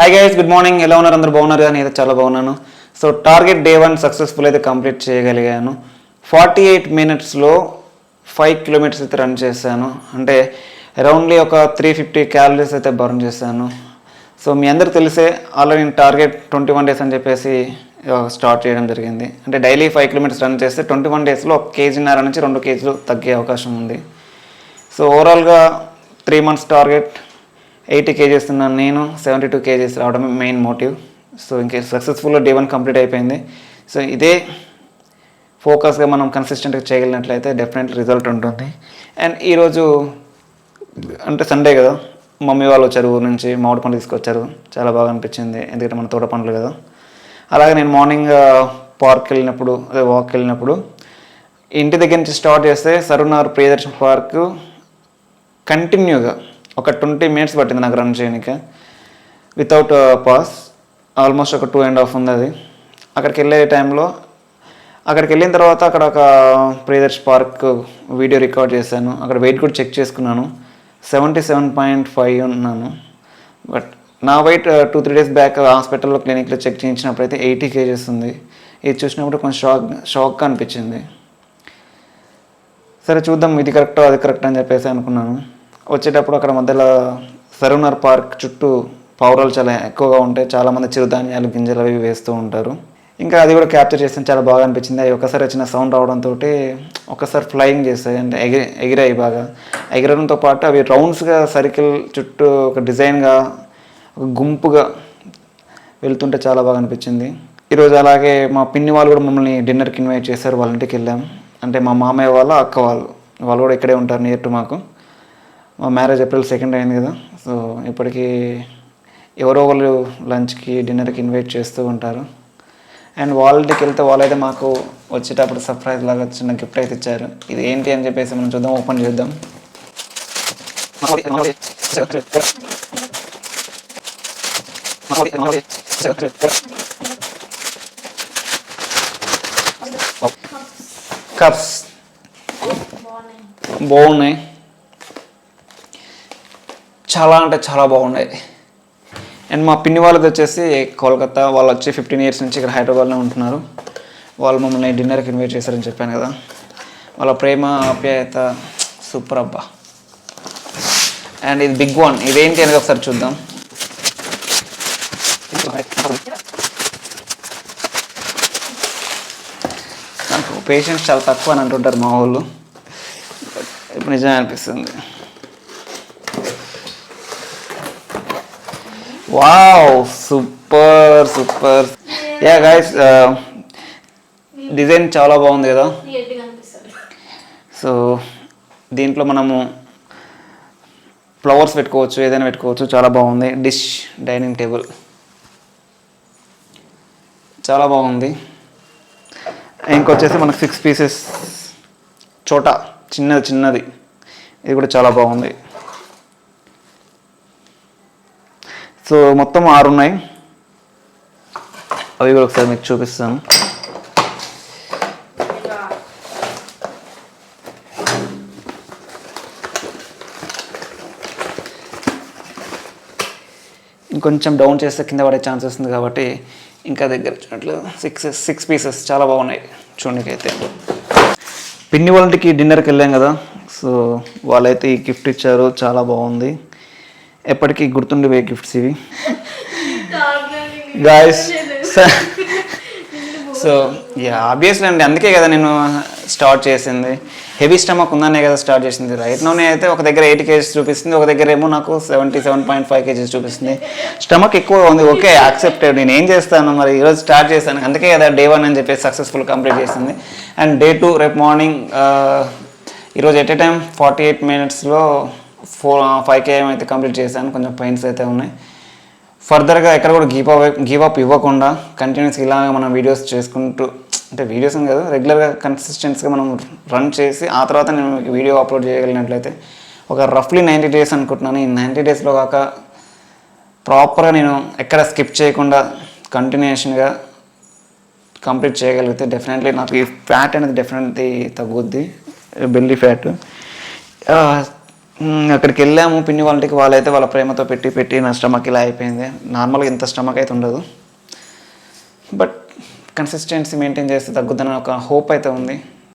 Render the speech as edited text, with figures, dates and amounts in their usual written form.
Hi guys, good morning. ఎలా ఉన్నారు? అందరూ బాగున్నారు కదా? నేనైతే చాలా బాగున్నాను. సో టార్గెట్ డే 1 సక్సెస్ఫుల్ అయితే కంప్లీట్ చేయగలిగాను. 48 మినిట్స్లో 5 కిలోమీటర్స్ అయితే రన్ చేశాను. అంటే అరౌండ్లీ ఒక 350 క్యాలరీస్ అయితే బర్న్ చేశాను. సో మీ అందరికి తెలిసే ఆల్రెడీ నేను టార్గెట్ 21 డేస్ అని చెప్పేసి స్టార్ట్ చేయడం జరిగింది. అంటే డైలీ 5 కిలోమీటర్స్ రన్ చేస్తే 21 డేస్లో 1.5 కేజీన్నర నుంచి 2 కేజీలు తగ్గే అవకాశం ఉంది. సో ఓవరాల్గా 3 మంత్స్ టార్గెట్ 80 కేజీస్ ఉన్నాను నేను. 72 కేజీస్ రావడమే మెయిన్ మోటివ్. సో ఇంకే సక్సెస్ఫుల్గా డే 1 కంప్లీట్ అయిపోయింది. సో ఇదే ఫోకస్గా మనం కన్సిస్టెంట్గా చేయగలిగినట్లయితే డెఫినెట్ రిజల్ట్ ఉంటుంది. అండ్ ఈరోజు అంటే సండే కదా, మమ్మీ వాళ్ళు వచ్చారు ఊరు నుంచి, మామిడి పండ్లు తీసుకొచ్చారు. చాలా బాగా అనిపించింది, ఎందుకంటే మన తోట పండ్లు కదా. అలాగే నేను మార్నింగ్ వాక్కి వెళ్ళినప్పుడు ఇంటి దగ్గర నుంచి స్టార్ట్ చేస్తే సరూనగర్ ప్రియదర్శన్ పార్క్ కంటిన్యూగా ఒక 20 మినిట్స్ పట్టింది నాకు రన్ చేయడానికి, వితౌట్ పాస్. ఆల్మోస్ట్ ఒక 2.5 ఉంది అది. అక్కడికి వెళ్ళిన తర్వాత అక్కడ ఒక ప్రియదర్శన్ పార్క్ వీడియో రికార్డ్ చేశాను. అక్కడ వెయిట్ కూడా చెక్ చేసుకున్నాను. 77.5 ఉన్నాను. బట్ నా వెయిట్ 2-3 డేస్ బ్యాక్ హాస్పిటల్లో క్లినిక్లో చెక్ చేయించినప్పుడు అయితే 80 కేజెస్ ఉంది. ఇది చూసినప్పుడు కొంచెం షాక్గా అనిపించింది. సరే చూద్దాం, ఇది కరెక్టో అది కరెక్ట్ అని చెప్పేసి అనుకున్నాను. వచ్చేటప్పుడు అక్కడ మధ్యలో సరూనగర్ పార్క్ చుట్టూ పావురాలు చాలా ఎక్కువగా ఉంటాయి. చాలామంది చిరుధాన్యాలు గింజలు అవి వేస్తూ ఉంటారు. ఇంకా అది కూడా క్యాప్చర్ చేస్తే చాలా బాగా అనిపించింది. అవి ఒకసారి వచ్చిన సౌండ్ రావడంతో ఒకసారి ఫ్లయింగ్ చేస్తాయి, అంటే ఎగిరాయి బాగా. ఎగిరడంతో పాటు అవి రౌండ్స్గా సర్కిల్ చుట్టూ ఒక డిజైన్గా ఒక గుంపుగా వెళ్తుంటే చాలా బాగా అనిపించింది. ఈరోజు అలాగే మా పిన్ని వాళ్ళు కూడా మమ్మల్ని డిన్నర్కి ఇన్వైట్ చేశారు. వాళ్ళ ఇంటికి వెళ్ళాం. అంటే మా మామయ్య వాళ్ళ అక్క వాళ్ళు కూడా ఇక్కడే ఉంటారు, నియర్ టు మాకు. మా మ్యారేజ్ April 2 అయింది కదా. సో ఇప్పటికీ ఎవరో వాళ్ళు లంచ్కి డిన్నర్కి ఇన్వైట్ చేస్తూ ఉంటారు. అండ్ వాళ్ళ ఇంటికి వెళ్తే వాళ్ళైతే మాకు వచ్చేటప్పుడు సర్ప్రైజ్ లాగా చిన్న గిఫ్ట్ అయితే ఇచ్చారు. ఇది ఏంటి అని చెప్పేసి మనం చూద్దాం, ఓపెన్ చేద్దాం. కప్స్ బాగున్నాయి, చాలా అంటే చాలా బాగున్నాయి. అండ్ మా పిన్ని వాళ్ళది వచ్చేసి కోల్కతా. వాళ్ళు వచ్చి 15 ఇయర్స్ నుంచి ఇక్కడ హైదరాబాద్లో ఉంటున్నారు. వాళ్ళు మమ్మల్ని డిన్నర్కి ఇన్వైట్ చేశారని చెప్పాను కదా. వాళ్ళ ప్రేమ ఆప్యాయత సూపర్ అబ్బా. అండ్ ఇది బిగ్ వన్, ఇదేంటి అనేది ఒకసారి చూద్దాం. నాకు పేషెన్స్ చాలా తక్కువ అని అంటుంటారు మా వాళ్ళు. ఇప్పుడు నిజమే అనిపిస్తుంది. Wow, super super. Yeah guys, design చాలా బాగుంది కదా. సో దీంట్లో మనము ఫ్లవర్స్ పెట్టుకోవచ్చు, ఏదైనా పెట్టుకోవచ్చు. చాలా బాగుంది. డిష్ డైనింగ్ టేబుల్ చాలా బాగుంది. ఇంకొచ్చేసి మనకు 6 పీసెస్ చోటా చిన్నది, ఇది కూడా చాలా బాగుంది. సో మొత్తం 6 ఉన్నాయి. అవి కూడా ఒకసారి మీకు చూపిస్తాను. ఇంకొంచెం డౌన్ చేస్తే కింద పడే ఛాన్సెస్ ఉంది కాబట్టి ఇంకా దగ్గర చూడట్లు 6 పీసెస్ చాలా బాగున్నాయి చూడనికైతే. పిన్ని వాళ్ళకి డిన్నర్కి వెళ్ళాం కదా. సో వాళ్ళైతే ఈ గిఫ్ట్ ఇచ్చారు, చాలా బాగుంది. ఎప్పటికీ గుర్తుండిపోయే గిఫ్ట్స్ ఇవి గాయస్. సో ఆబ్వియస్లీ అండి, అందుకే కదా నేను స్టార్ట్ చేసింది. హెవీ స్టమక్ ఉందనే కదా స్టార్ట్ చేసింది. రైట్ నౌనే అయితే ఒక దగ్గర 80 కేజీస్ చూపిస్తుంది, ఒక దగ్గర ఏమో నాకు 77.5 కేజీస్ చూపిస్తుంది. స్టమక్ ఎక్కువ ఉంది, ఓకే యాక్సెప్టెడ్. నేను ఏం చేస్తాను మరి, ఈరోజు స్టార్ట్ చేశాను. అందుకే కదా డే 1 అని చెప్పేసి సక్సెస్ఫుల్ కంప్లీట్ చేసింది. అండ్ డే 2 రేపు మార్నింగ్, ఈరోజు ఎట్ ఏ టైం 48 మినిట్స్లో 5 km అయితే కంప్లీట్ చేశాను. కొంచెం పెయిన్స్ అయితే ఉన్నాయి. ఫర్దర్గా ఎక్కడ కూడా గివ్ అప్ ఇవ్వకుండా కంటిన్యూస్గా ఇలాగ మనం వీడియోస్ చేసుకుంటూ, అంటే వీడియోస్ అని కాదు, రెగ్యులర్గా కన్సిస్టెన్సీగా మనం రన్ చేసి ఆ తర్వాత నేను మీకు వీడియో అప్లోడ్ చేయగలిగినట్లయితే ఒక రఫ్లీ 90 డేస్ అనుకుంటున్నాను. ఈ 90 డేస్లో కాక ప్రాపర్గా నేను ఎక్కడ స్కిప్ చేయకుండా కంటిన్యూషన్గా కంప్లీట్ చేయగలిగితే డెఫినెట్లీ నాకు ఈ ఫ్యాట్ అనేది డెఫినెట్లీ తగ్గుద్ది, బెల్లీ ఫ్యాట్. అక్కడికి వెళ్ళాము పిన్ని వాళ్ళకి, వాళ్ళైతే వాళ్ళ ప్రేమతో పెట్టి నా స్టమక్ ఇలా అయిపోయింది. నార్మల్గా ఇంత స్టమక్ అయితే ఉండదు, బట్ కన్సిస్టెన్సీ మెయింటైన్ చేస్తే తగ్గుద్దని ఒక హోప్ అయితే ఉంది.